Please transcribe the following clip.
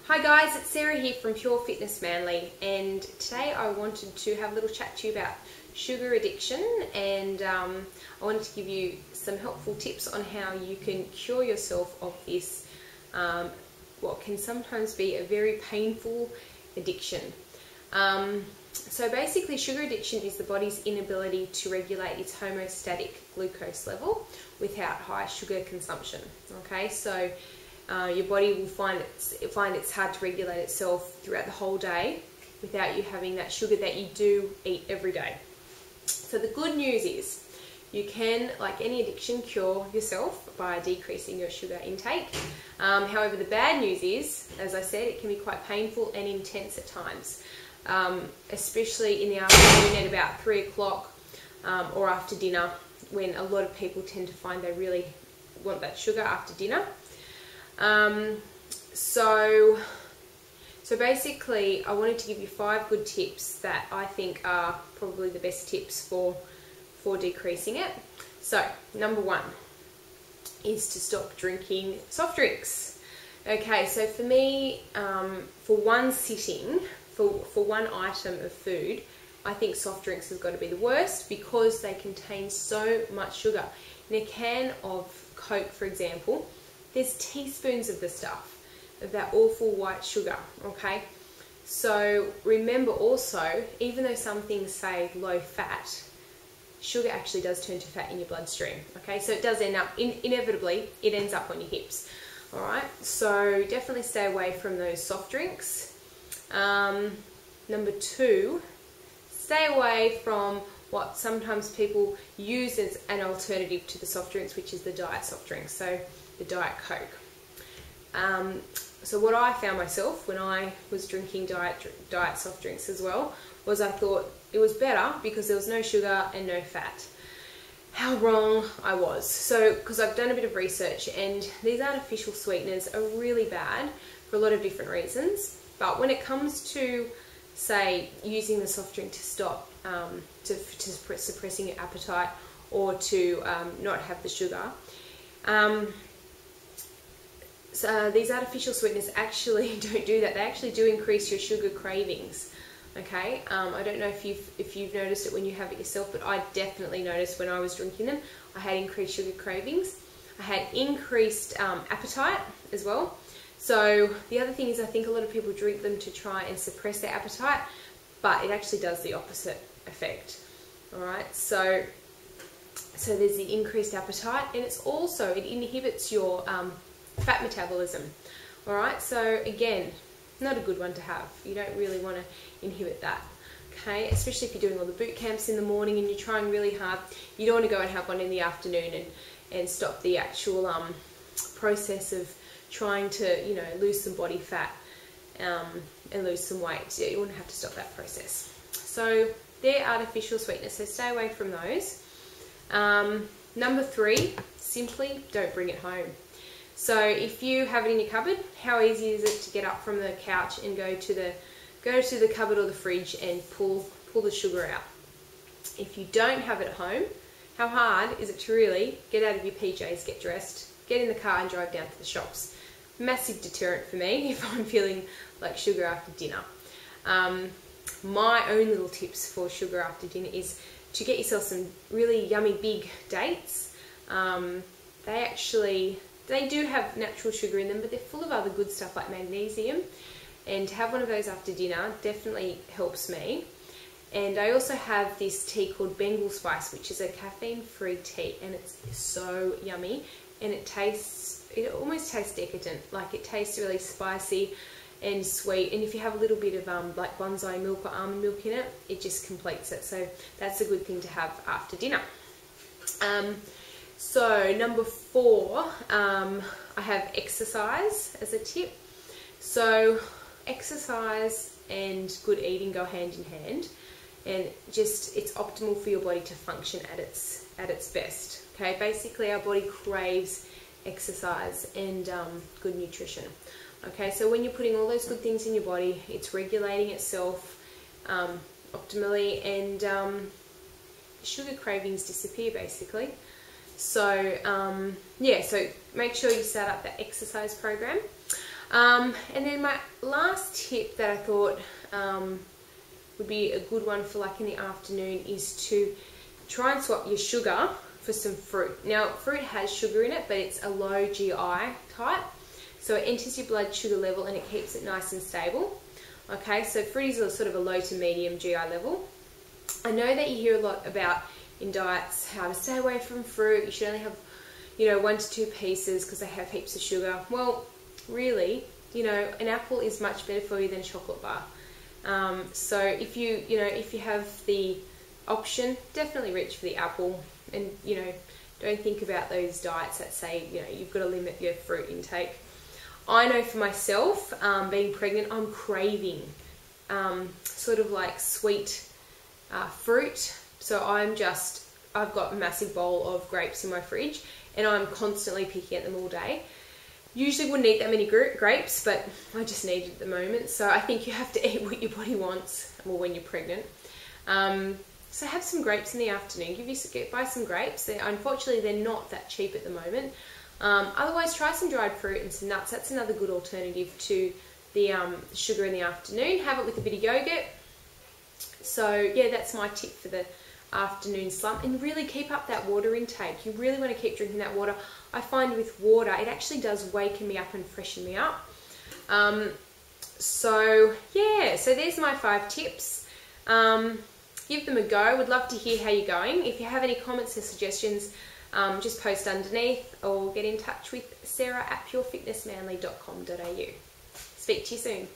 Hi guys, it's Sarah here from Pure Fitness Manly, and today I wanted to have a little chat to you about sugar addiction, and I wanted to give you some helpful tips on how you can cure yourself of this, what can sometimes be a very painful addiction. So basically, sugar addiction is the body's inability to regulate its homeostatic glucose level without high sugar consumption. Okay, so your body will find it's hard to regulate itself throughout the whole day without you having that sugar that you do eat every day. So the good news is you can, like any addiction, cure yourself by decreasing your sugar intake. However, the bad news is, as I said, it can be quite painful and intense at times, especially in the afternoon at about 3 o'clock or after dinner, when a lot of people tend to find they really want that sugar after dinner. So basically, I wanted to give you 5 good tips that I think are probably the best tips for decreasing it. So, number 1 is to stop drinking soft drinks. Okay, so for me, for one sitting, for one item of food, I think soft drinks has got to be the worst because they contain so much sugar. In a can of Coke, for example, there's teaspoons of the stuff, of that awful white sugar, okay? So remember also, even though some things say low fat, sugar actually does turn to fat in your bloodstream, okay? So it does end up, inevitably, it ends up on your hips, all right? So definitely stay away from those soft drinks. Number 2, stay away from what sometimes people use as an alternative to the soft drinks, which is the diet soft drinks, so the Diet Coke. So what I found myself when I was drinking diet soft drinks as well was I thought it was better because there was no sugar and no fat. How wrong I was. So, because I've done a bit of research, and these artificial sweeteners are really bad for a lot of different reasons, but when it comes to, say, using the soft drink to stop, to suppressing your appetite or to not have the sugar, so these artificial sweeteners actually don't do that. They actually do increase your sugar cravings. Okay, I don't know if you've noticed it when you have it yourself, but I definitely noticed when I was drinking them, I had increased sugar cravings. I had increased appetite as well. So the other thing is, I think a lot of people drink them to try and suppress their appetite, but it actually does the opposite effect. All right, so there's the increased appetite, and it's also, it inhibits your fat metabolism. All right, so again, not a good one to have. You don't really want to inhibit that, okay? Especially if you're doing all the boot camps in the morning and you're trying really hard. You don't want to go and have one in the afternoon and stop the actual process of trying to, you know, lose some body fat and lose some weight. So you wouldn't have to stop that process. So they're artificial sweeteners, so stay away from those. Number 3, simply don't bring it home. So if you have it in your cupboard, how easy is it to get up from the couch and go to the cupboard or the fridge and pull the sugar out? If you don't have it at home, how hard is it to really get out of your PJs, get dressed, get in the car and drive down to the shops? Massive deterrent for me if I'm feeling like sugar after dinner. My own little tips for sugar after dinner is to get yourself some really yummy big dates. They do have natural sugar in them, but they're full of other good stuff like magnesium, and to have one of those after dinner definitely helps me. And I also have this tea called Bengal Spice, which is a caffeine-free tea, and it's so yummy, and it almost tastes decadent. Like, it tastes really spicy and sweet, and if you have a little bit of like bonsai milk or almond milk in it, it just completes it. So that's a good thing to have after dinner. So number 4, I have exercise as a tip. So exercise and good eating go hand in hand, and just it's optimal for your body to function at its best. Okay, basically our body craves exercise and good nutrition. Okay, so when you're putting all those good things in your body, it's regulating itself optimally, and sugar cravings disappear basically. So yeah, so make sure you start up that exercise program. And then my last tip that I thought would be a good one for like in the afternoon is to try and swap your sugar for some fruit. Now, fruit has sugar in it, but it's a low GI type, so it enters your blood sugar level and it keeps it nice and stable. Okay, so fruit is a sort of a low to medium GI level. I know that you hear a lot about in diets how to stay away from fruit. You should only have, 1 to 2 pieces because they have heaps of sugar. Well, really, an apple is much better for you than a chocolate bar. So if you have the option, definitely reach for the apple, and don't think about those diets that say you've got to limit your fruit intake. I know for myself, being pregnant, I'm craving sort of like sweet fruit. So I've got a massive bowl of grapes in my fridge, and I'm constantly picking at them all day. Usually wouldn't eat that many grapes, but I just need it at the moment. So I think you have to eat what your body wants, well, when you're pregnant. So have some grapes in the afternoon. Buy some grapes. Unfortunately, they're not that cheap at the moment. Otherwise, try some dried fruit and some nuts. That's another good alternative to the sugar in the afternoon. Have it with a bit of yogurt. So yeah, that's my tip for the afternoon slump. And really keep up that water intake. You really want to keep drinking that water. I find with water, it actually does waken me up and freshen me up. So yeah, so there's my 5 tips. Give them a go. Would love to hear how you're going. If you have any comments or suggestions, just post underneath or get in touch with Sarah at purefitnessmanly.com.au. Speak to you soon.